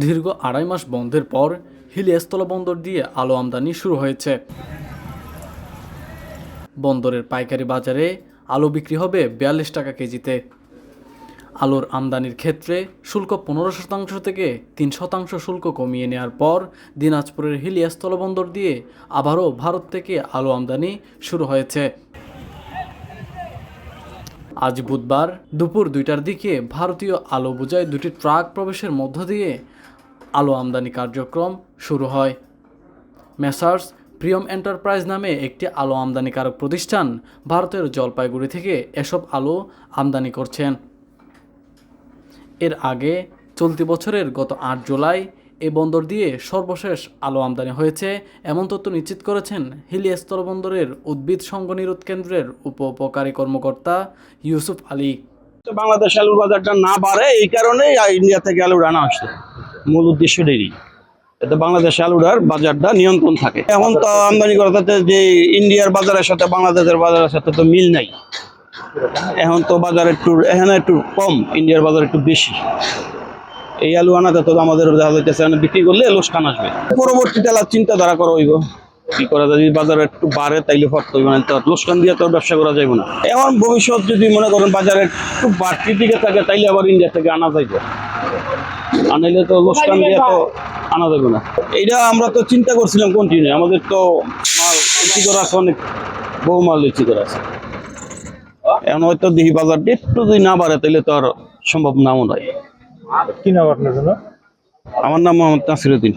দীর্ঘ ২.৫ মাস বন্ধের পর হিলি স্থলবন্দর দিয়ে আলু আমদানি শুরু হয়েছে। বন্দরের পাইকারি বাজারে আলু বিক্রি হবে ৪২ টাকা কেজিতে। আলুর আমদানির ক্ষেত্রে শুল্ক ১৫% থেকে ৩% শুল্ক কমিয়ে নেওয়ার পর দিনাজপুরের হিলি স্থলবন্দর দিয়ে আবারও ভারত থেকে আলু আমদানি শুরু হয়েছে। আজ বুধবার দুপুর ২টার দিকে ভারতীয় আলু বোঝাই দুটি ট্রাক প্রবেশের মধ্য দিয়ে আলু আমদানি কার্যক্রম শুরু হয়। মেসার্স প্রিয়ম এন্টারপ্রাইজ নামে একটি আলু আমদানিকারক প্রতিষ্ঠান ভারতের জলপাইগুড়ি থেকে এসব আলু আমদানি করছেন। এর আগে চলতি বছরের গত ৮ জুলাই এই বন্দর দিয়ে সর্বশেষ আলু আমদানি হয়েছে এমন তথ্য নিশ্চিত করেছেন হিলি স্থলবন্দরের উদ্ভিদ সংঘ নিরোধ কেন্দ্রের উপকারী কর্মকর্তা ইউসুফ আলী। বাংলাদেশ আলুর বাজারটা না বাড়ে এই কারণে ইন্ডিয়া থেকে আলু আনা আসছে, মূল উদ্দেশ্য এটাই। এতে বাংলাদেশ আলুর বাজারটা নিয়ন্ত্রণ থাকে। এখন তো আমদানি করাতে যে ইন্ডিয়ার বাজারের সাথে বাংলাদেশের বাজারের সাথে তো মিল নাই। এখন তো বাজার এখানে একটু কম, ইন্ডিয়ার বাজার একটু বেশি। এই আলু আনাতে তো আমাদের দেখা যাইতেছে বিক্রি করলে লোকসান আসবে। পরবর্তীতে চিন্তাধারা করা হইব কি করা যায়। যদি বাজার একটু বাড়ে তাইলে ফট হইব না, লোকসান দিয়ে তো ব্যবসা করা যাবে না। এখন ভবিষ্যৎ যদি মনে করেন বাজারে একটু বাড়তির দিকে থাকে তাইলে আবার ইন্ডিয়া থেকে আনা যাইবে, আনাইলে তো লোকসান দিয়ে তো আনা যাবে না। এইটা আমরা তো চিন্তা করছিলাম কন্টিনিউ। আমাদের তো মাল বিক্রি করা আছে, অনেক বহু মাল বিক্রি করা আছে। এখন হয়তো দেখি বাজারটা একটু যদি না বাড়ে তাইলে তো আর সম্ভব নাও নয়। কি নাম আপনার জন্য? আমার নাম মোহাম্মদ নাসিরউদ্দিন।